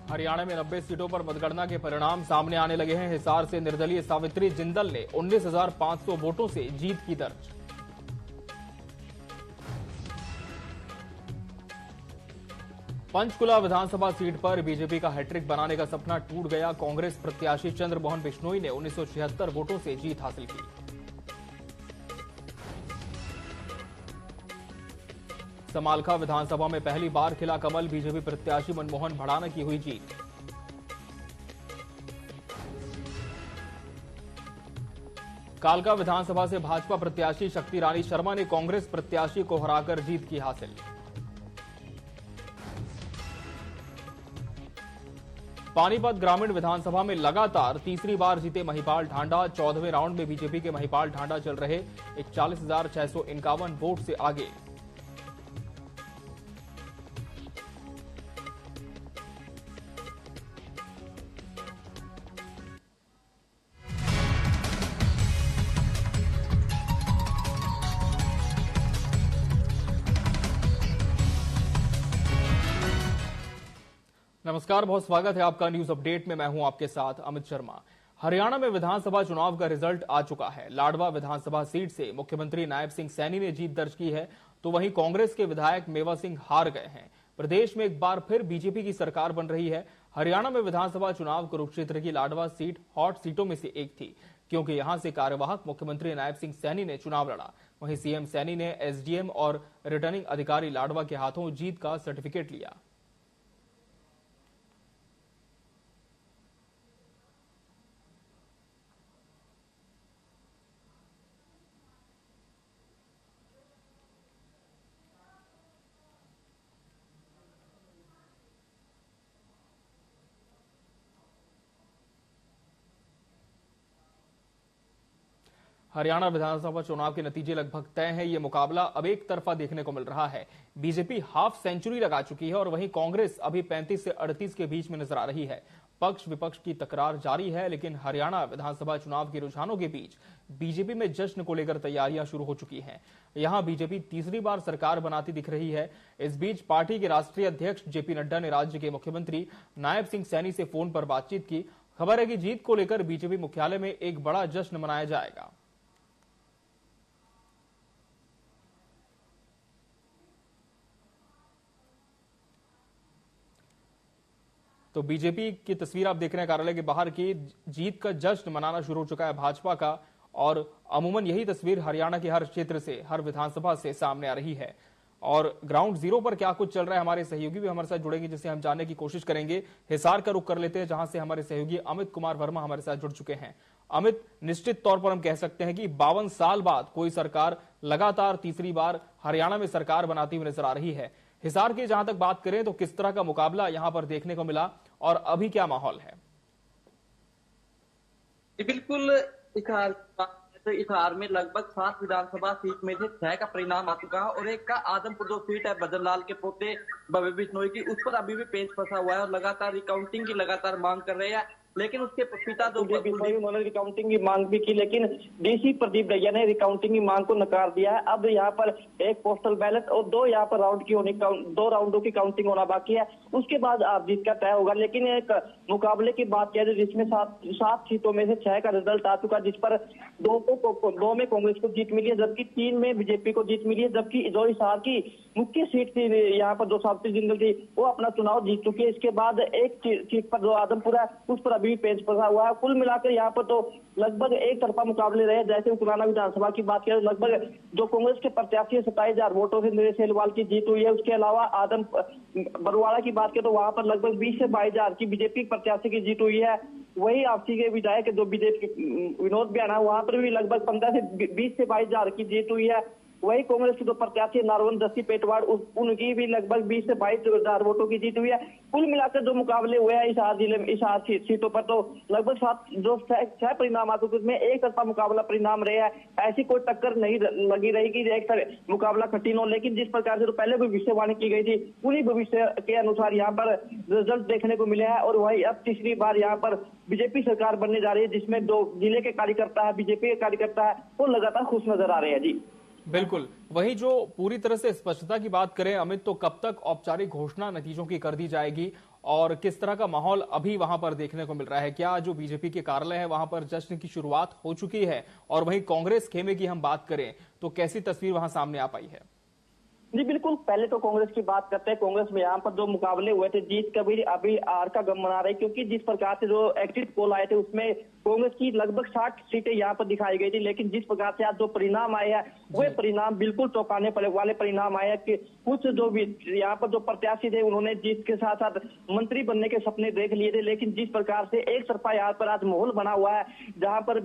हरियाणा में 90 सीटों पर मतगणना के परिणाम सामने आने लगे हैं। हिसार से निर्दलीय सावित्री जिंदल ने 19,500 वोटों से जीत की दर्ज। पंचकुला विधानसभा सीट पर बीजेपी का हैट्रिक बनाने का सपना टूट गया। कांग्रेस प्रत्याशी चंद्रमोहन बिश्नोई ने 1976 वोटों से जीत हासिल की। समालखा विधानसभा में पहली बार खिला कमल। बीजेपी प्रत्याशी मनमोहन भड़ाना की हुई जीत। कालका विधानसभा से भाजपा प्रत्याशी शक्ति रानी शर्मा ने कांग्रेस प्रत्याशी को हराकर जीत की हासिल। पानीपत ग्रामीण विधानसभा में लगातार तीसरी बार जीते महिपाल ढांडा। 14वें राउंड में बीजेपी के महिपाल ढांडा चल रहे 41,651 वोट से आगे। नमस्कार, बहुत स्वागत है आपका न्यूज अपडेट में। मैं हूं आपके साथ अमित शर्मा। हरियाणा में विधानसभा चुनाव का रिजल्ट आ चुका है। लाडवा विधानसभा सीट से मुख्यमंत्री नायब सिंह सैनी ने जीत दर्ज की है, तो वहीं कांग्रेस के विधायक मेवा सिंह हार गए हैं। प्रदेश में एक बार फिर बीजेपी की सरकार बन रही है। हरियाणा में विधानसभा चुनाव कुरुक्षेत्र की लाडवा सीट हॉट सीटों में से एक थी, क्योंकि यहां से कार्यवाहक मुख्यमंत्री नायब सिंह सैनी ने चुनाव लड़ा। वहीं सीएम सैनी ने एसडीएम और रिटर्निंग अधिकारी लाडवा के हाथों जीत का सर्टिफिकेट लिया। हरियाणा विधानसभा चुनाव के नतीजे लगभग तय हैं। ये मुकाबला अब एक तरफा देखने को मिल रहा है। बीजेपी हाफ सेंचुरी लगा चुकी है और वहीं कांग्रेस अभी 35 से 38 के बीच में नजर आ रही है। पक्ष विपक्ष की तकरार जारी है, लेकिन हरियाणा विधानसभा चुनाव के रुझानों के बीच बीजेपी में जश्न को लेकर तैयारियां शुरू हो चुकी हैं। यहां बीजेपी तीसरी बार सरकार बनाती दिख रही है। इस बीच पार्टी के राष्ट्रीय अध्यक्ष जेपी नड्डा ने राज्य के मुख्यमंत्री नायब सिंह सैनी से फोन पर बातचीत की। खबर है कि जीत को लेकर बीजेपी मुख्यालय में एक बड़ा जश्न मनाया जाएगा। तो बीजेपी की तस्वीर आप देख रहे हैं कार्यालय के बाहर की। जीत का जश्न मनाना शुरू हो चुका है भाजपा का, और अमूमन यही तस्वीर हरियाणा के हर क्षेत्र से, हर विधानसभा से सामने आ रही है। और ग्राउंड जीरो पर क्या कुछ चल रहा है, हमारे सहयोगी भी हमारे साथ जुड़ेंगे, जिसे हम जानने की कोशिश करेंगे। हिसार का रुख कर लेते हैं, जहां से हमारे सहयोगी अमित कुमार वर्मा हमारे साथ जुड़ चुके हैं। अमित, निश्चित तौर पर हम कह सकते हैं कि 52 साल बाद कोई सरकार लगातार तीसरी बार हरियाणा में सरकार बनाती हुई नजर आ रही है। हिसार की जहां तक बात करें तो किस तरह का मुकाबला यहां पर देखने को मिला और अभी क्या माहौल है? बिल्कुल, हिसार में लगभग 7 विधानसभा सीट में से 6 का परिणाम आ चुका है और एक का आदमपुर जो सीट है बदरलाल के पोते भव्य बिश्नोई की, उस पर अभी भी पेच फंसा हुआ है और लगातार रिकाउंटिंग की लगातार मांग कर रहे हैं। लेकिन उसके पिता जो उन्होंने रिकाउंटिंग की मांग भी की, लेकिन डीसी प्रदीप दैया ने रिकाउंटिंग की मांग को नकार दिया है। अब यहाँ पर एक पोस्टल बैलेट और 2 यहाँ पर दो राउंडों की काउंटिंग होना बाकी है। उसके बाद आप जीत का तय होगा। लेकिन एक मुकाबले की बात किया जाए जिसमें 7 सीटों में से 6 का रिजल्ट आ चुका, जिस पर 2 में कांग्रेस को जीत मिली है, जबकि 3 में बीजेपी को जीत मिली है। जबकि जो हिसार की मुख्य सीट थी यहाँ पर जो सावित्री जिंदल थी, वो अपना चुनाव जीत चुकी है। इसके बाद एक सीट पर जो आदमपुर है उस पर पेज फंसा हुआ है। कुल मिलाकर यहाँ पर तो लगभग एक तरफा मुकाबले रहे। जैसे पुराना विधानसभा की बात करें, लगभग जो कांग्रेस के प्रत्याशी 27,000 वोटों से नरेश हेलवाल की जीत हुई है। उसके अलावा आदम बरुआड़ा की बात करें तो वहां पर लगभग 20 से 22,000 की बीजेपी प्रत्याशी की जीत हुई है। वही आपसी के विधायक जो बीजेपी विनोद बियाना, वहां पर भी लगभग 15 से 20 से 22,000 की जीत हुई है। वही कांग्रेस के जो प्रत्याशी नारवन दस्ती पेटवाड़, उनकी भी लगभग 20 से 22,000 वोटों की जीत हुई है। कुल मिलाकर जो मुकाबले हुए हैं हिसार जिले में, हिसार सीटों पर तो लगभग 6 परिणाम आते हैं, उसमें एक तरफा मुकाबला परिणाम रहे हैं। ऐसी कोई टक्कर नहीं लगी रहेगी एक मुकाबला कठिन हो। लेकिन जिस प्रकार से तो पहले भविष्यवाणी की गई थी, उन्हीं भविष्य के अनुसार यहाँ पर रिजल्ट देखने को मिले हैं। और वही अब तीसरी बार यहाँ पर बीजेपी सरकार बनने जा रही है, जिसमें 2 जिले के कार्यकर्ता है, बीजेपी के कार्यकर्ता है, वो लगातार खुश नजर आ रहे हैं। जी बिल्कुल। वहीं जो पूरी तरह से स्पष्टता की बात करें अमित, तो कब तक औपचारिक घोषणा नतीजों की कर दी जाएगी और किस तरह का माहौल अभी वहां पर देखने को मिल रहा है? क्या जो बीजेपी के कार्यालय है वहां पर जश्न की शुरुआत हो चुकी है? और वहीं कांग्रेस खेमे की हम बात करें तो कैसी तस्वीर वहां सामने आ पाई है? जी बिल्कुल, पहले तो कांग्रेस की बात करते हैं। कांग्रेस में यहाँ पर जो मुकाबले हुए थे, जीत कबीर अभी आर का गम मना रही, क्योंकि जिस प्रकार से जो एग्जिट पोल आए थे उसमें कांग्रेस की लगभग 60 सीटें यहाँ पर दिखाई गई थी, लेकिन जिस प्रकार से आज जो परिणाम आए हैं वह परिणाम बिल्कुल चौंकाने वाले परिणाम आए हैं कि कुछ जो भी यहाँ पर जो प्रत्याशी थे उन्होंने जीत के साथ साथ मंत्री बनने के सपने देख लिए थे, लेकिन जिस प्रकार से एक तरफा यहाँ पर आज माहौल बना हुआ है, जहाँ पर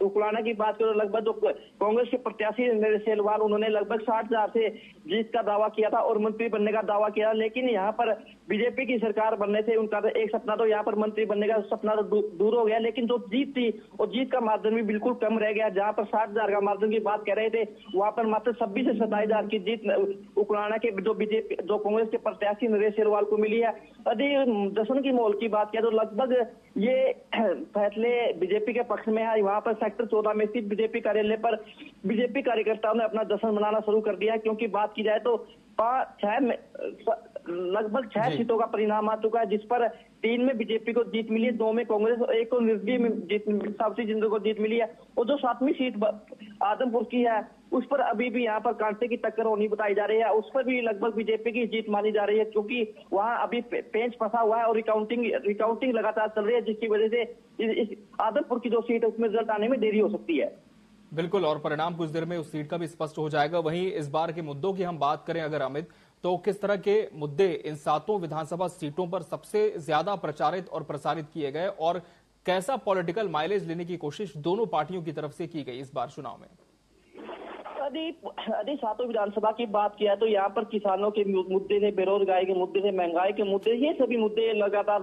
उकलाना की बात करो, लगभग जो कांग्रेस के प्रत्याशी नरेश सेलवाल उन्होंने लगभग 60,000 से जीत का दावा किया था और मंत्री बनने का दावा किया, लेकिन यहाँ पर बीजेपी की सरकार बनने से उनका एक सपना तो यहाँ पर मंत्री बनने का सपना तो दूर हो गया, लेकिन जो जीत थी और जीत का मार्जिन भी बिल्कुल कम रह गया। जहाँ पर 60,000 का मार्जिन की बात कर रहे थे, वहां पर मात्र 26 से 27,000 की जीत उकलाना के जो बीजेपी जो कांग्रेस के प्रत्याशी नरेश सेलवाल को मिली है। यदि जश्न की माहौल की बात किया तो लगभग ये फैसले बीजेपी के पक्ष में है। वहां पर सेक्टर 14 में स्थित बीजेपी कार्यालय पर बीजेपी कार्यकर्ताओं ने अपना जश्न मनाना शुरू कर दिया, क्योंकि बात की जाए तो लगभग 6 सीटों का परिणाम आ चुका है, जिस पर 3 में बीजेपी को जीत मिली है, 2 में कांग्रेस और 1 को निर्दलीय में जीत सावसी जिंदल को जीत मिली है। और जो 7वीं सीट आदमपुर की है उस पर अभी भी यहाँ पर कांटे की टक्कर होनी बताई जा रही है, उस पर भी लगभग बीजेपी की जीत मानी जा रही है, क्योंकि वहां अभी पेंच फंसा हुआ है और रिकाउंटिंग लगातार चल रही है, जिसकी वजह से इस आदमपुर की जो सीट है उसमें रिजल्ट आने में देरी हो सकती है। बिल्कुल, और परिणाम कुछ देर में उस सीट का भी स्पष्ट हो जाएगा। वहीं इस बार के मुद्दों की हम बात करें अगर अमित, तो किस तरह के मुद्दे इन 7 विधानसभा सीटों पर सबसे ज्यादा प्रचारित और प्रसारित किए गए और कैसा पॉलिटिकल माइलेज लेने की कोशिश दोनों पार्टियों की तरफ से की गई इस बार चुनाव में? यदि 7 विधानसभा की बात किया तो यहाँ पर किसानों के मुद्दे थे, बेरोजगारी के मुद्दे थे, महंगाई के मुद्दे, ये सभी मुद्दे लगातार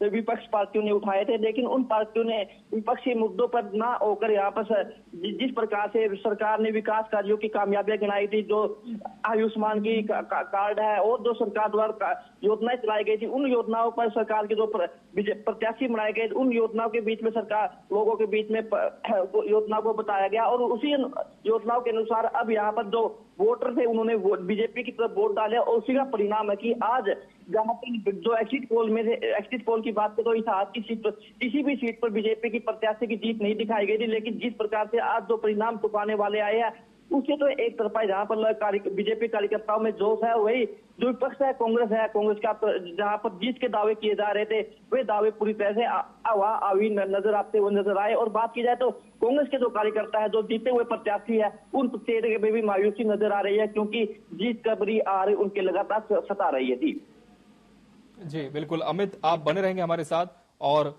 विपक्ष पार्टियों ने उठाए थे, लेकिन उन पार्टियों ने विपक्षी मुद्दों पर ना होकर यहाँ पर जिस प्रकार से सरकार ने विकास कार्यों की कामयाबियां गिनाई थी, जो आयुष्मान की कार्ड है और जो सरकार द्वारा योजनाएं चलाई गई थी, उन योजनाओं पर सरकार के जो प्रत्याशी बनाए गए उन योजनाओं के बीच में सरकार लोगों के बीच में योजना को बताया गया और उसी योजनाओं के अनुसार अब यहाँ पर जो वोटर थे उन्होंने बीजेपी की तरफ वोट डाले और उसी का परिणाम है कि आज जहाँ पर जो एग्जिट पोल की बात करें तो इस की सीट पर किसी भी सीट पर बीजेपी की प्रत्याशी की जीत नहीं दिखाई गई थी, लेकिन जिस प्रकार से आज जो परिणाम चुकाने वाले आए हैं उससे तो एक तरफा जहाँ पर बीजेपी कार्यकर्ताओं में जोश है, वही जो विपक्ष है कांग्रेस का जहाँ पर जीत के दावे किए जा रहे थे वे दावे पूरी तरह से आवी नजर आते हुए नजर आए। और बात की जाए तो कांग्रेस के जो कार्यकर्ता है, जो जीते हुए प्रत्याशी है, उन चेहरे में भी मायूसी नजर आ रही है, क्योंकि जीत कबरी आ रही उनके लगातार सता रही है। जी बिल्कुल अमित, आप बने रहेंगे हमारे साथ और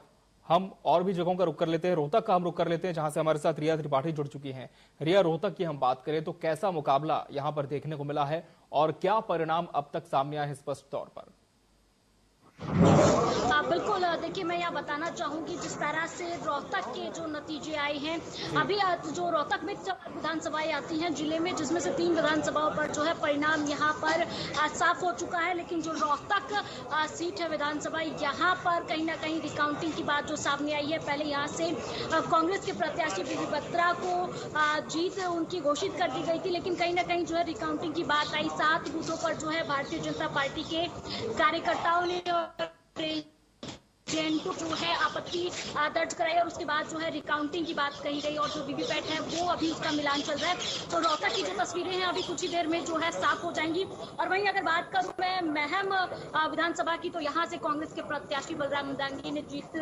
हम और भी जगहों का रुख कर लेते हैं। रोहतक का हम रुख कर लेते हैं, जहां से हमारे साथ रिया त्रिपाठी जुड़ चुकी हैं। रिया, रोहतक की हम बात करें तो कैसा मुकाबला यहां पर देखने को मिला है और क्या परिणाम अब तक सामने आए हैं स्पष्ट तौर पर? बिल्कुल, देखिए मैं यहाँ बताना चाहूंगी जिस तरह से रोहतक के जो नतीजे आए हैं, अभी जो रोहतक में विधानसभाएं आती हैं जिले में, जिसमें से 3 विधानसभाओं पर जो है परिणाम यहाँ पर साफ हो चुका है, लेकिन जो रोहतक सीट है विधानसभा, यहाँ पर कहीं ना कहीं रिकाउंटिंग की बात जो सामने आई है। पहले यहाँ से कांग्रेस के प्रत्याशी बीबी बत्रा को जीत उनकी घोषित कर दी गई थी, लेकिन कहीं ना कहीं जो है रिकाउंटिंग की बात आई। 7 बूथों पर जो है भारतीय जनता पार्टी के कार्यकर्ताओं ने जो है आपत्ति दर्ज कराई और उसके बाद जो है रिकाउंटिंग की बात कही गई और जो वीवीपैट है वो अभी उसका मिलान चल रहा है। तो रोहतक की जो तस्वीरें हैं अभी कुछ ही देर में जो है साफ हो जाएंगी। और वहीं अगर बात करूं मैं महम विधानसभा की, तो यहाँ से कांग्रेस के प्रत्याशी बलराम दांगी ने जीत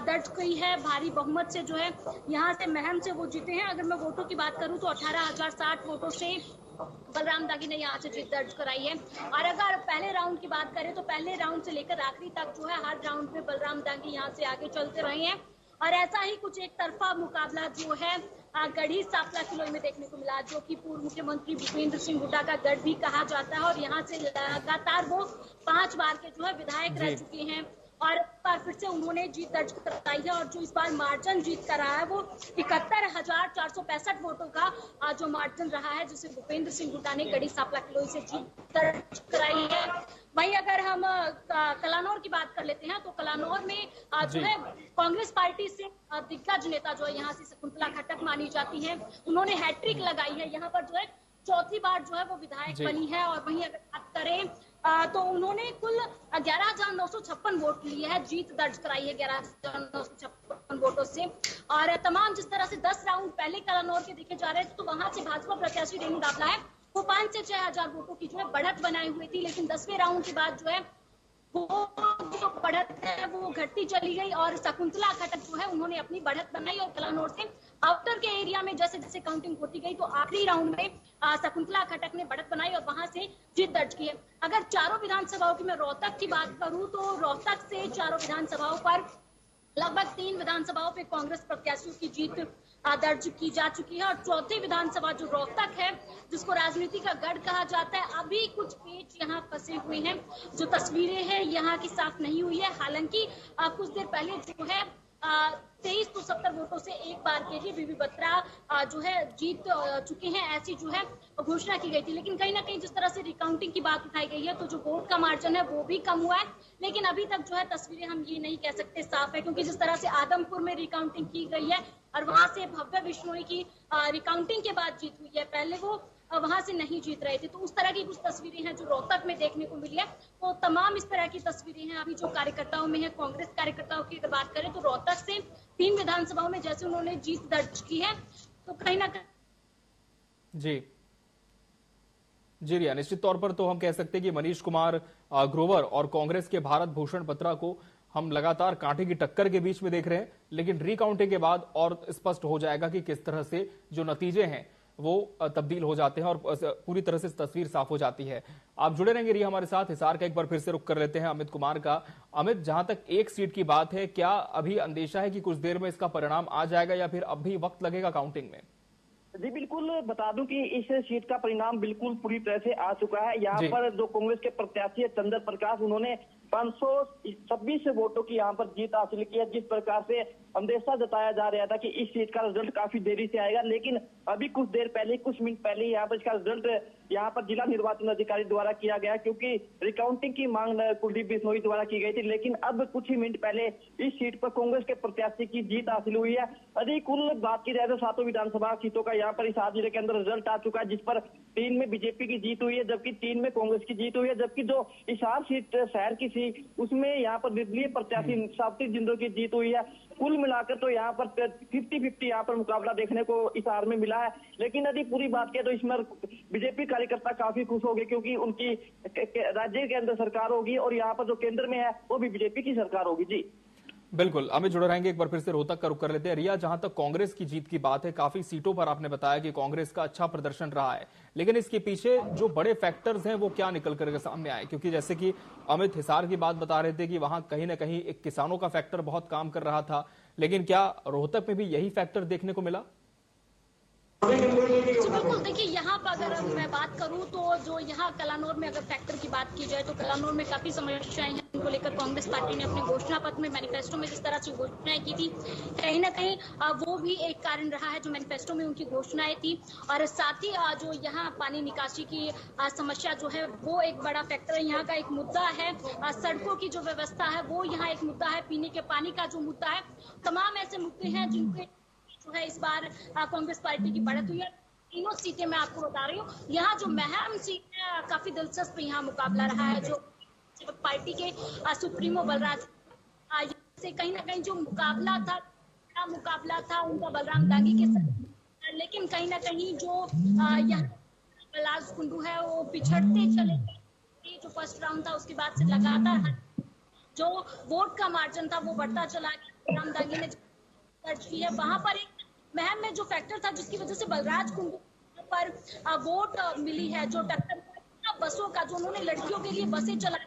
दर्ज की है। भारी बहुमत से जो है यहाँ से महम से वो जीते हैं। अगर मैं वोटों की बात करूँ तो 18,060 वोटों से बलराम दांगी ने यहाँ से जीत दर्ज कराई है। और अगर पहले राउंड की बात करें तो पहले राउंड से लेकर आखिरी तक जो है हर राउंड में बलराम दांगी यहाँ से आगे चलते रहे हैं। और ऐसा ही कुछ एक तरफा मुकाबला जो है गढ़ी सांपला किलोई में देखने को मिला, जो कि पूर्व मुख्यमंत्री भूपेंद्र सिंह हुड्डा का गढ़ भी कहा जाता है और यहाँ से लगातार वो 5 बार के जो है विधायक रह चुके हैं और एक बार फिर से उन्होंने जीत दर्ज कराई है। और जो इस बार मार्जिन जीत का रहा है वो 71,465 वोटों का जो मार्जिन रहा है, जिसे भूपेंद्र सिंह हुड्डा ने गढ़ी सांपला किलोई से जीत दर्ज कराई है। वहीं अगर हम कलानौर की बात कर लेते हैं तो कलानौर में जो है कांग्रेस पार्टी से दिग्गज नेता जो है यहाँ से शकुंतला खट्टक मानी जाती है, उन्होंने हैट्रिक लगाई है। यहाँ पर जो है चौथी बार जो है वो विधायक बनी है। और वहीं अगर बात करें तो उन्होंने कुल 11,956 वोट लिए है, जीत दर्ज कराई है 11,956 वोटों से। और तमाम जिस तरह से 10 राउंड पहले कलानौर के देखे जा रहे थे, तो वहां से भाजपा प्रत्याशी रेणु दाबला है वो 5 से 6,000 वोटों की जो है बढ़त बनाई हुई थी, लेकिन 10वें राउंड के बाद जो है वो जो बढ़त है वो घटती चली गई। और शकुंतला खटक जो है उन्होंने अपनी बढ़त बनाई और कलानौर से आउटर के एरिया में जैसे जैसे काउंटिंग होती गई तो आखिरी राउंड में शकुंतला खटक ने बढ़त बनाई और वहां से जीत दर्ज की है। अगर चारों विधानसभाओं की मैं रोहतक की बात करूं तो रोहतक से चारों विधानसभाओं पर लगभग 3 विधानसभाओं पे कांग्रेस प्रत्याशियों की जीत दर्ज की जा चुकी है। और चौथी विधानसभा जो रोहतक है, जिसको राजनीति का गढ़ कहा जाता है, अभी कुछ पेच यहाँ फंसे हुए हैं। जो तस्वीरें हैं यहाँ की साफ नहीं हुई है। हालांकि कुछ देर पहले जो है 2370 वोटों से एक बार के लिए बीबी बत्रा जो है जीत चुके हैं, ऐसी जो है घोषणा की गई थी। लेकिन कहीं ना कहीं जिस तरह से रिकाउंटिंग की बात उठाई गई है तो जो वोट का मार्जिन है वो भी कम हुआ है। लेकिन अभी तक जो है तस्वीरें हम ये नहीं कह सकते साफ है, क्योंकि जिस तरह से आदमपुर में रिकाउंटिंग की गई है और वहां से भव्य बिश्नोई की रिकाउंटिंग के बाद जीत हुई है, पहले वो वहां से नहीं जीत रहे थे। तो उस तरह की कुछ तस्वीरें हैं जो रोहतक में देखने को मिली है। तो तमाम इस तरह की तस्वीरें हैं अभी जो कार्यकर्ताओं में है। कांग्रेस कार्यकर्ताओं की अगर बात करें तो रोहतक से 3 विधानसभाओं में जैसे उन्होंने जीत दर्ज की है, तो कहीं ना कहीं जी रिया, निश्चित तौर पर तो हम कह सकते हैं कि मनीष कुमार ग्रोवर और कांग्रेस के भारत भूषण बत्रा को हम लगातार कांटे की टक्कर के बीच में देख रहे हैं। लेकिन रिकाउंटिंग के बाद और स्पष्ट हो जाएगा कि किस तरह से जो नतीजे हैं वो तब्दील हो जाते हैं और पूरी तरह से तस्वीर साफ हो जाती है। आप जुड़े रहेंगे रिया हमारे साथ। हिसार का एक बार फिर से रुख कर लेते हैं अमित कुमार का। अमित, जहां तक एक सीट की बात है, क्या अभी अंदेशा है कि कुछ देर में इसका परिणाम आ जाएगा या फिर अब भी वक्त लगेगा काउंटिंग में? जी बिल्कुल, बता दूं कि इस सीट का परिणाम बिल्कुल पूरी तरह से आ चुका है। यहाँ पर जो कांग्रेस के प्रत्याशी है चंद्र प्रकाश, उन्होंने 526 वोटों की यहाँ पर जीत हासिल की है। जिस प्रकार से अंदेशा जताया जा रहा था कि इस सीट का रिजल्ट काफी देरी से आएगा, लेकिन अभी कुछ देर पहले, कुछ मिनट पहले यहाँ पर इसका रिजल्ट यहाँ पर जिला निर्वाचन अधिकारी द्वारा किया गया, क्योंकि रिकाउंटिंग की मांग कुलदीप बिश्नोई द्वारा की गई थी। लेकिन अब कुछ ही मिनट पहले इस सीट पर कांग्रेस के प्रत्याशी की जीत हासिल हुई है। यदि कुल बात की जाए तो 7 विधानसभा सीटों का यहाँ पर हिसार जिले के अंदर रिजल्ट आ चुका है, जिस पर 3 में बीजेपी की जीत हुई है, जबकि 3 में कांग्रेस की जीत हुई है। जबकि जो हिसार सीट शहर की थी उसमें यहाँ पर निर्दलीय प्रत्याशी सावित्री जिंदल की जीत हुई है। कुल मिलाकर तो यहाँ पर 50-50 यहाँ पर मुकाबला देखने को हिसार में मिला है। लेकिन यदि पूरी बात करें तो इसमें बीजेपी कार्यकर्ता काफी खुश हो गए, क्योंकि उनकी राज्य के अंदर सरकार होगी और यहाँ पर जो केंद्र में है वो भी बीजेपी की सरकार होगी। जी बिल्कुल, अमित जुड़े रहेंगे। एक बार फिर से रोहतक का रुख कर लेते हैं। रिया, जहां तक कांग्रेस की जीत की बात है, काफी सीटों पर आपने बताया कि कांग्रेस का अच्छा प्रदर्शन रहा है, लेकिन इसके पीछे जो बड़े फैक्टर्स हैं वो क्या निकल करके सामने आए? क्योंकि जैसे कि अमित हिसार की बात बता रहे थे कि वहां कहीं ना कहीं एक किसानों का फैक्टर बहुत काम कर रहा था, लेकिन क्या रोहतक में भी यही फैक्टर देखने को मिला? बिल्कुल, देखिए यहाँ पर अगर मैं बात करूँ तो जो यहाँ कलानौर में अगर फैक्टर की बात की जाए तो कलानौर में काफी समस्याएं हैं, उनको लेकर कांग्रेस पार्टी ने अपने घोषणा पत्र में, मैनिफेस्टो में जिस तरह से घोषणाएं की थी, कहीं ना कहीं वो भी एक कारण रहा है जो मैनिफेस्टो में उनकी घोषणाएं थी। और साथ ही जो यहाँ पानी निकासी की समस्या जो है वो एक बड़ा फैक्टर है, यहाँ का एक मुद्दा है। सड़कों की जो व्यवस्था है वो यहाँ एक मुद्दा है, पीने के पानी का जो मुद्दा है, तमाम ऐसे मुद्दे हैं जिनके जो है इस बार कांग्रेस पार्टी की बढ़त हुई है। तीनों सीटें मैं आपको बता रही हूँ, यहाँ जो महम सीट है काफी दिलचस्प यहाँ मुकाबला रहा है। जो पार्टी के सुप्रीमो बलराज से कहीं ना कहीं जो मुकाबला था उनका बलराम दांगी के साथ, लेकिन कहीं ना कहीं जो यहाँ बलराज कुंडू है वो पिछड़ते चले गए। जो फर्स्ट राउंड था उसके बाद से लगातार जो वोट का मार्जिन था वो बढ़ता चला गया। बलराम दांगी ने दर्ज की है, वहां पर एक महम में जो फैक्टर था जिसकी वजह से बलराज कुंडू पर वोट मिली है, जो टक्कर बसों का, जो उन्होंने लड़कियों के लिए बसें चलाई,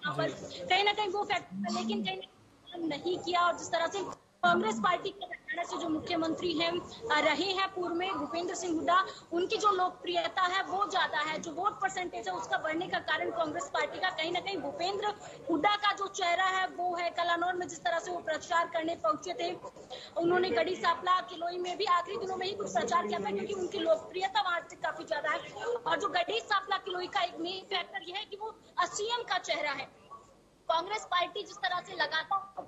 पर कहीं ना कहीं वो फैक्टर, लेकिन कहीं ना नहीं किया। और जिस तरह से कांग्रेस पार्टी के हरियाणा से जो मुख्यमंत्री हैं रहे हैं पूर्व में भूपेंद्र सिंह हुड्डा, उनकी जो लोकप्रियता है वो ज्यादा है, जो वोट परसेंटेज है उसका बढ़ने का कारण कांग्रेस पार्टी का कहीं ना कहीं भूपेंद्र हुड्डा का जो चेहरा है वो है। कलानौर में जिस तरह से वो प्रचार करने पहुंचे थे, उन्होंने गढ़ी सांपला किलोई में भी आखिरी दिनों में ही कुछ प्रचार किया था, क्योंकि उनकी लोकप्रियता वहां से काफी ज्यादा है। और जो गढ़ी सांपला किलोई का एक मेन फैक्टर यह है कि वो सीएम का चेहरा है। कांग्रेस पार्टी जिस तरह से लगातार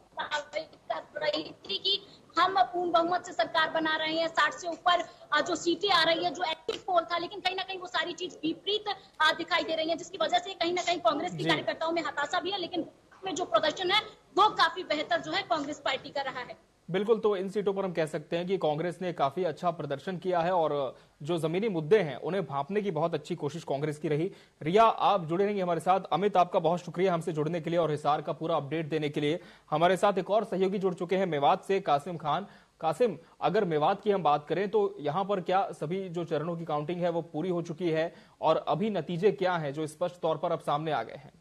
कर रही थी कि हम पूर्ण बहुमत से सरकार बना रहे हैं, 60 से ऊपर जो सीटें आ रही है, जो पोल था, लेकिन कहीं ना कहीं वो सारी चीज विपरीत दिखाई दे रही है, जिसकी वजह से कहीं ना कहीं कांग्रेस के कार्यकर्ताओं में हताशा भी है, लेकिन में जो प्रदर्शन है वो काफी बेहतर जो है कांग्रेस पार्टी का रहा है। बिल्कुल, तो इन सीटों पर हम कह सकते हैं कि कांग्रेस ने काफी अच्छा प्रदर्शन किया है और जो जमीनी मुद्दे हैं उन्हें भांपने की बहुत अच्छी कोशिश कांग्रेस की रही। रिया, आप जुड़े रहेंगे हमारे साथ। अमित, आपका बहुत शुक्रिया हमसे जुड़ने के लिए और हिसार का पूरा अपडेट देने के लिए। हमारे साथ एक और सहयोगी जुड़ चुके हैं मेवात से, कासिम खान। कासिम, अगर मेवात की हम बात करें तो यहाँ पर क्या सभी जो चरणों की काउंटिंग है वो पूरी हो चुकी है और अभी नतीजे क्या हैं जो स्पष्ट तौर पर अब सामने आ गए हैं?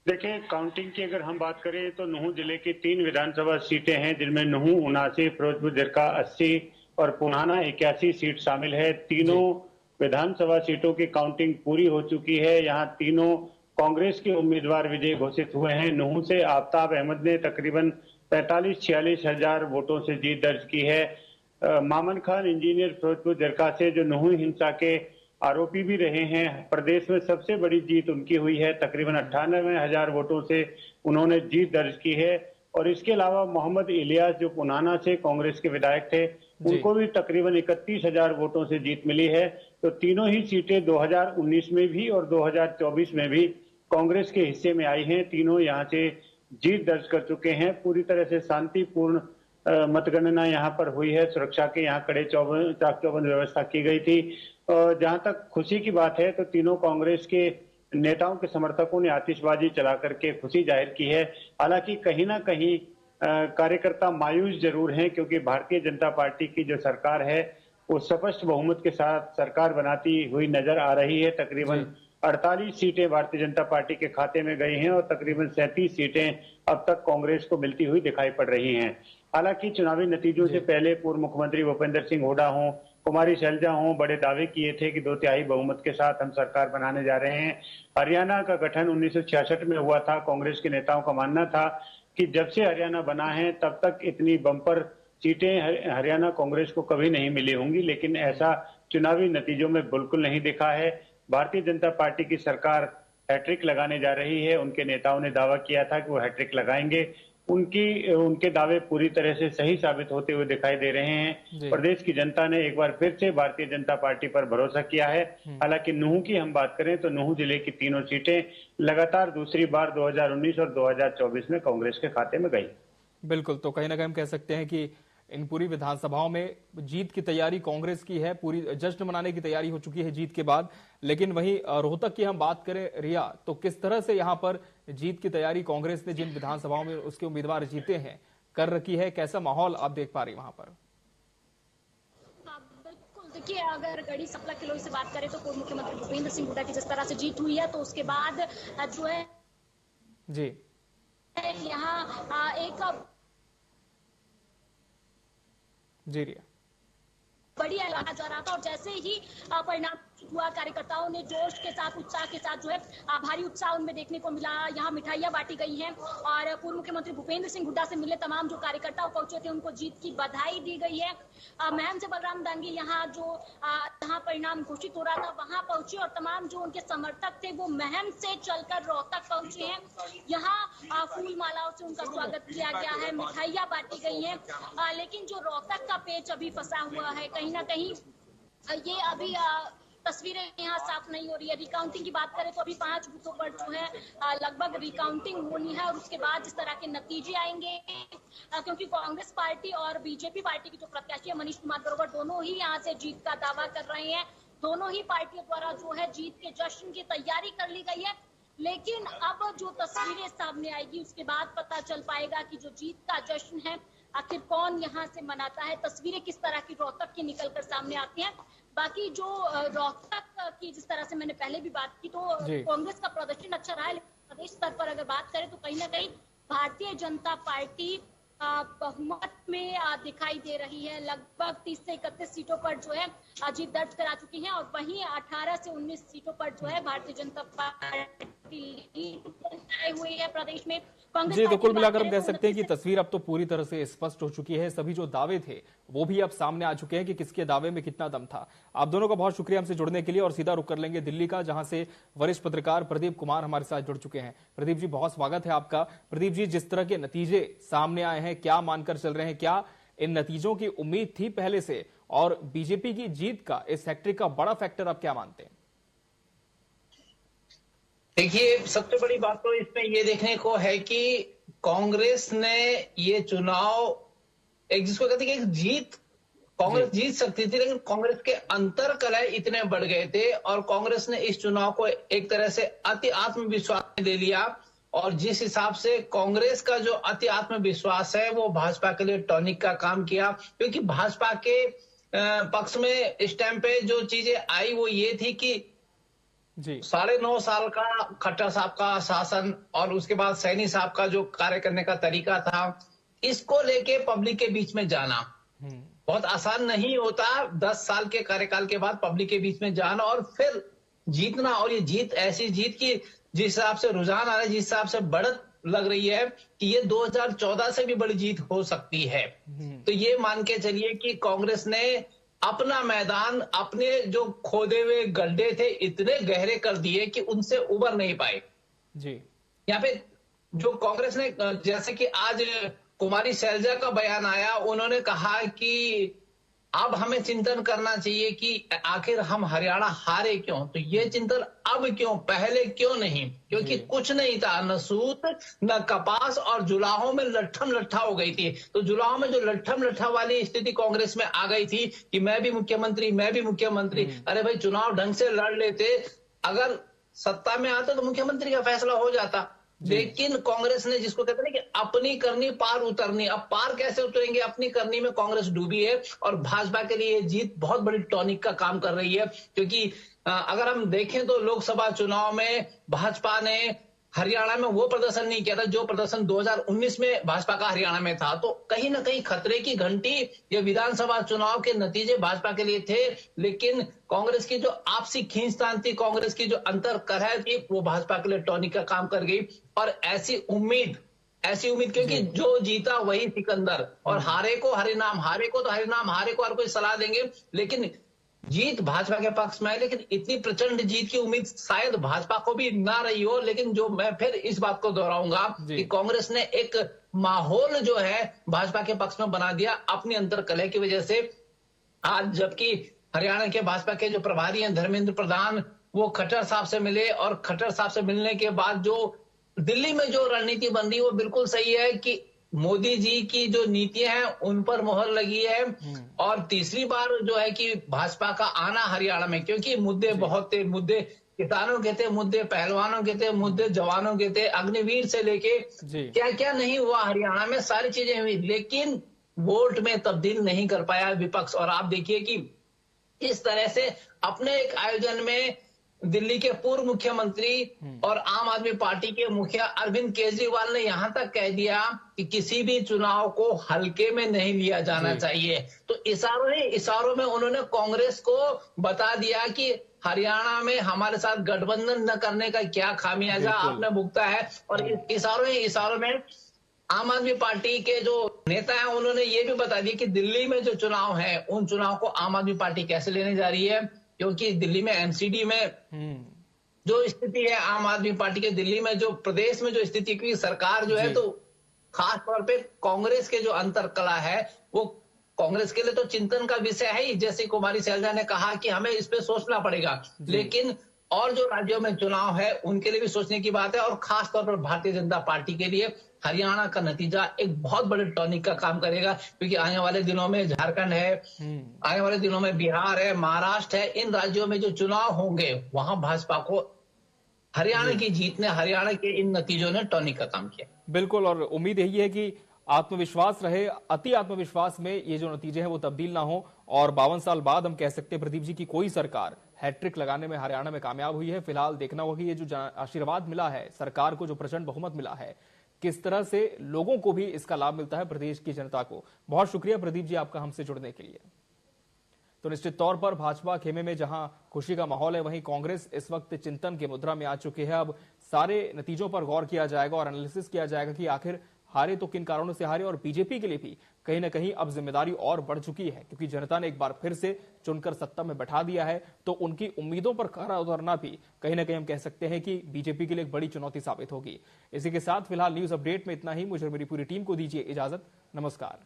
देखिए, काउंटिंग की अगर हम बात करें तो नुहू जिले की 3 विधानसभा सीटें हैं, जिनमें नुहू 79, फिरोजपुर जरका 80 और पुनाना 81 सीट शामिल है। तीनों विधानसभा सीटों की काउंटिंग पूरी हो चुकी है। यहाँ तीनों कांग्रेस के उम्मीदवार विजयी घोषित हुए हैं। नुहू से आफ्ताब अहमद ने तकरीबन 45-46 हजार वोटों से जीत दर्ज की है। मामन खान इंजीनियर फिरोजपुर जरका से, जो नुहू हिंसा के आरोपी भी रहे हैं, प्रदेश में सबसे बड़ी जीत उनकी हुई है। तकरीबन 98,000 वोटों से उन्होंने जीत दर्ज की है। और इसके अलावा मोहम्मद इलियास, जो पुनाना से कांग्रेस के विधायक थे, उनको भी तकरीबन 31,000 वोटों से जीत मिली है। तो तीनों ही सीटें 2019 में भी और 2024 में भी कांग्रेस के हिस्से में आई हैं। तीनों यहाँ से जीत दर्ज कर चुके हैं। पूरी तरह से शांतिपूर्ण मतगणना यहाँ पर हुई है। सुरक्षा के यहाँ कड़े चाक चौबंद व्यवस्था की गई थी। जहां तक खुशी की बात है तो तीनों कांग्रेस के नेताओं के समर्थकों ने आतिशबाजी चला करके खुशी जाहिर की है। हालांकि कहीं ना कहीं कार्यकर्ता मायूस जरूर हैं, क्योंकि भारतीय जनता पार्टी की जो सरकार है वो स्पष्ट बहुमत के साथ सरकार बनाती हुई नजर आ रही है। तकरीबन 48 सीटें भारतीय जनता पार्टी के खाते में गई हैं और तकरीबन 37 सीटें अब तक कांग्रेस को मिलती हुई दिखाई पड़ रही हैं। हालांकि चुनावी नतीजों से पहले पूर्व मुख्यमंत्री भूपेंद्र सिंह हुड्डा हों, कुमारी शैलजा हों, बड़े दावे किए थे कि 2/3 बहुमत के साथ हम सरकार बनाने जा रहे हैं। हरियाणा का गठन 1966 में हुआ था। कांग्रेस के नेताओं का मानना था कि जब से हरियाणा बना है तब तक इतनी बम्पर सीटें हरियाणा कांग्रेस को कभी नहीं मिली होंगी, लेकिन ऐसा चुनावी नतीजों में बिल्कुल नहीं दिखा है। भारतीय जनता पार्टी की सरकार हैट्रिक लगाने जा रही है। उनके नेताओं ने दावा किया था कि वो हैट्रिक लगाएंगे। उनके दावे पूरी तरह से सही साबित होते हुए दिखाई दे रहे हैं। प्रदेश की जनता ने एक बार फिर से भारतीय जनता पार्टी पर भरोसा किया है। हालांकि नुहू की हम बात करें तो नुहू जिले की तीनों सीटें लगातार दूसरी बार 2019 और 2024 में कांग्रेस के खाते में गई। बिल्कुल, तो कहीं ना कहीं हम कह सकते हैं कि इन पूरी विधानसभाओं में जीत की तैयारी कांग्रेस की है, पूरी जश्न मनाने की तैयारी हो चुकी है जीत के बाद। लेकिन वहीं रोहतक की हम बात करें रिया, तो किस तरह से यहां पर जीत की तैयारी कांग्रेस ने जिन विधानसभाओं में उसके उम्मीदवार जीते हैं कर रखी है, कैसा माहौल आप देख पा रही वहां पर? बिल्कुल, देखिए, अगर गढ़ी सपला किलोई से बात करें तो पूर्व मुख्यमंत्री भूपेंद्र सिंह हुड्डा की जिस तरह से जीत हुई है, तो उसके बाद जो है जी यहाँ एक जी रिया बड़ी ऐलाना जा रहा था और जैसे ही परिणाम हुआ, कार्यकर्ताओं ने जोश के साथ, उत्साह के साथ जो है भारी उत्साह उनमें देखने को मिला। यहाँ मिठाइयां बांटी गई हैं और पूर्व मुख्यमंत्री भूपेंद्र सिंह हुड्डा से मिले तमाम जो कार्यकर्ता पहुंचे थे उनको जीत की बधाई दी गई है। महम से बलराम दांगी यहाँ जो जहाँ परिणाम घोषित हो रहा था वहां पहुंचे और तमाम जो उनके समर्थक थे वो महम से चलकर रोहतक पहुंचे हैं। यहाँ फूल मालाओं से उनका स्वागत किया गया है, मिठाइयां बांटी गई है। लेकिन जो रोहतक का पेच अभी फंसा हुआ है, कहीं ना कहीं ये अभी तस्वीरें यहाँ साफ नहीं हो रही है। रिकाउंटिंग की बात करें तो अभी 5 बूथों पर जो है लगभग रिकाउंटिंग होनी है और उसके बाद जिस तरह के नतीजे आएंगे, क्योंकि कांग्रेस पार्टी और बीजेपी पार्टी की जो प्रत्याशी है मनीष कुमार ग्रोवर, दोनों ही यहाँ से जीत का दावा कर रहे हैं। दोनों ही पार्टियों द्वारा जो है जीत के जश्न की तैयारी कर ली गई है। लेकिन अब जो तस्वीरें सामने आएगी उसके बाद पता चल पाएगा कि जो जीत का जश्न है आखिर कौन यहाँ से मनाता है। तस्वीरें किस तरह की रोहतक की निकलकर सामने आती हैं। बाकी जो रोहतक की जिस तरह से मैंने पहले भी बात की, तो कांग्रेस का प्रदर्शन अच्छा रहा है, लेकिन प्रदेश स्तर पर अगर बात करें तो कहीं ना कहीं भारतीय जनता पार्टी बहुमत में दिखाई दे रही है। लगभग 30 से 31 सीटों पर जो है जीत दर्ज करा चुकी है और वहीं 18 से 19 सीटों पर जो है भारतीय जनता पार्टी हुई है प्रदेश में। जी, तो कुल मिलाकर हम कह सकते हैं कि तस्वीर अब तो पूरी तरह से स्पष्ट हो चुकी है। सभी जो दावे थे वो भी अब सामने आ चुके हैं कि किसके दावे में कितना दम था। आप दोनों का बहुत शुक्रिया हमसे जुड़ने के लिए और सीधा रुख कर लेंगे दिल्ली का, जहां से वरिष्ठ पत्रकार प्रदीप कुमार हमारे साथ जुड़ चुके हैं। प्रदीप जी, बहुत स्वागत है आपका। प्रदीप जी, जिस तरह के नतीजे सामने आए हैं, क्या मानकर चल रहे हैं? क्या इन नतीजों की उम्मीद थी पहले से और बीजेपी की जीत का इस हैट्रिक का बड़ा फैक्टर आप क्या मानते हैं? देखिए, सबसे बड़ी बात तो इसमें ये देखने को है कि कांग्रेस ने ये चुनाव एक जिसको कहते हैं कि एक जीत कांग्रेस जीत सकती थी, लेकिन कांग्रेस के अंतर कलह इतने बढ़ गए थे और कांग्रेस ने इस चुनाव को एक तरह से अति आत्मविश्वास में ले लिया। और जिस हिसाब से कांग्रेस का जो अति आत्मविश्वास है वो भाजपा के लिए टॉनिक का काम किया, क्योंकि भाजपा के पक्ष में इस टाइम पे जो चीजें आई वो ये थी कि 9.5 साल का खट्टर साहब का शासन और उसके बाद सैनी साहब का जो कार्य करने का तरीका था, इसको लेके पब्लिक के बीच में जाना बहुत आसान नहीं होता। 10 साल के कार्यकाल के बाद पब्लिक के बीच में जाना और फिर जीतना, और ये जीत ऐसी जीत की जिस हिसाब से रुझान आ रहा है, जिस हिसाब से बढ़त लग रही है कि ये 2014 से भी बड़ी जीत हो सकती है। तो ये मान के चलिए कि कांग्रेस ने अपना मैदान, अपने जो खोदे हुए गड्ढे थे इतने गहरे कर दिए कि उनसे उबर नहीं पाए जी। यहाँ पे जो कांग्रेस ने, जैसे कि आज कुमारी शैलजा का बयान आया, उन्होंने कहा कि अब हमें चिंतन करना चाहिए कि आखिर हम हरियाणा हारे क्यों। तो ये चिंतन अब क्यों, पहले क्यों नहीं, क्योंकि कुछ नहीं था, न सूत न कपास और जुलाहों में लट्ठम लट्ठा हो गई थी। तो जुलाहों में जो लट्ठम लट्ठा वाली स्थिति कांग्रेस में आ गई थी कि मैं भी मुख्यमंत्री, मैं भी मुख्यमंत्री। अरे भाई, चुनाव ढंग से लड़ लेते, अगर सत्ता में आते तो मुख्यमंत्री का फैसला हो जाता। लेकिन कांग्रेस ने, जिसको कहते हैं कि अपनी करनी पार उतरनी, अब पार कैसे उतरेंगे, अपनी करनी में कांग्रेस डूबी है। और भाजपा के लिए ये जीत बहुत बड़ी टॉनिक का काम कर रही है, क्योंकि अगर हम देखें तो लोकसभा चुनाव में भाजपा ने हरियाणा में वो प्रदर्शन नहीं किया था जो प्रदर्शन 2019 में भाजपा का हरियाणा में था। तो कहीं ना कहीं खतरे की घंटी ये विधानसभा चुनाव के नतीजे भाजपा के लिए थे, लेकिन कांग्रेस की जो आपसी खींचतान थी, कांग्रेस की जो अंतर कलह थी, वो भाजपा के लिए टॉनिक का काम कर गई। और ऐसी उम्मीद, क्योंकि जो जीता वही सिकंदर, और हारे को हरिनाम, हारे को तो हरिनाम, हारे को हर कोई सलाह देंगे, लेकिन जीत भाजपा के पक्ष में है। लेकिन इतनी प्रचंड जीत की उम्मीद शायद भाजपा को भी ना रही हो। लेकिन जो मैं फिर इस बात को दोहराऊंगा कि कांग्रेस ने एक माहौल जो है भाजपा के पक्ष में बना दिया अपनी अंतर कलह की वजह से। आज जबकि हरियाणा के भाजपा के जो प्रभारी हैं धर्मेंद्र प्रधान, वो खट्टर साहब से मिले, और खट्टर साहब से मिलने के बाद जो दिल्ली में जो रणनीति बन रही वो बिल्कुल सही है कि मोदी जी की जो नीतियां हैं उन पर मोहर लगी है। और तीसरी बार जो है कि भाजपा का आना हरियाणा में, क्योंकि मुद्दे बहुत थे, मुद्दे किसानों के थे, मुद्दे पहलवानों के थे, मुद्दे जवानों के थे, अग्निवीर से लेके क्या क्या नहीं हुआ हरियाणा में, सारी चीजें हुई, लेकिन वोट में तब्दील नहीं कर पाया विपक्ष। और आप देखिए कि इस तरह से अपने एक आयोजन में दिल्ली के पूर्व मुख्यमंत्री और आम आदमी पार्टी के मुखिया अरविंद केजरीवाल ने यहां तक कह दिया कि किसी भी चुनाव को हल्के में नहीं लिया जाना चाहिए। तो इशारों में उन्होंने कांग्रेस को बता दिया कि हरियाणा में हमारे साथ गठबंधन न करने का क्या खामियाजा आपने भुगता है। और इशारों में आम आदमी पार्टी के जो नेता हैं उन्होंने ये भी बता दिया कि दिल्ली में जो चुनाव है उन चुनाव को आम आदमी पार्टी कैसे लेने जा रही है, क्योंकि दिल्ली में एमसीडी में जो स्थिति है आम आदमी पार्टी के, दिल्ली में जो प्रदेश में जो स्थिति की सरकार जो है, तो खास तौर पे कांग्रेस के जो अंतरकला है वो कांग्रेस के लिए तो चिंतन का विषय है ही। जैसे कुमारी शैलजा ने कहा कि हमें इस पे सोचना पड़ेगा, लेकिन और जो राज्यों में चुनाव है उनके लिए भी सोचने की बात है। और खास तौर पर भारतीय जनता पार्टी के लिए हरियाणा का नतीजा एक बहुत बड़े टॉनिक का काम करेगा, क्योंकि आने वाले दिनों में झारखंड है, आने वाले दिनों में बिहार है, महाराष्ट्र है, इन राज्यों में जो चुनाव होंगे वहां भाजपा को हरियाणा की जीत ने, हरियाणा के इन नतीजों ने टॉनिक का काम किया। बिल्कुल, और उम्मीद यही है कि आत्मविश्वास रहे, अति आत्मविश्वास में ये जो नतीजे हैं वो तब्दील ना हो। और 52 साल बाद हम कह सकते हैं प्रदीप जी की कोई सरकार हैट्रिक लगाने में हरियाणा में कामयाब हुई है। फिलहाल देखना होगा कि ये जो आशीर्वाद मिला है सरकार को, जो प्रचंड बहुमत मिला है, किस तरह से लोगों को भी इसका लाभ मिलता है, प्रदेश की जनता को। बहुत शुक्रिया प्रदीप जी आपका हमसे जुड़ने के लिए। तो निश्चित तौर पर भाजपा खेमे में जहां खुशी का माहौल है, वहीं कांग्रेस इस वक्त चिंतन की मुद्रा में आ चुकी है। अब सारे नतीजों पर गौर किया जाएगा और एनालिसिस किया जाएगा कि आखिर हारे तो किन कारणों से हारे। और बीजेपी के लिए भी कहीं ना कहीं अब जिम्मेदारी और बढ़ चुकी है, क्योंकि जनता ने एक बार फिर से चुनकर सत्ता में बैठा दिया है। तो उनकी उम्मीदों पर खरा उतरना भी कहीं ना कहीं हम कह सकते हैं कि बीजेपी के लिए एक बड़ी चुनौती साबित होगी। इसी के साथ फिलहाल न्यूज अपडेट में इतना ही। मुझे मेरी पूरी टीम को दीजिए इजाजत। नमस्कार।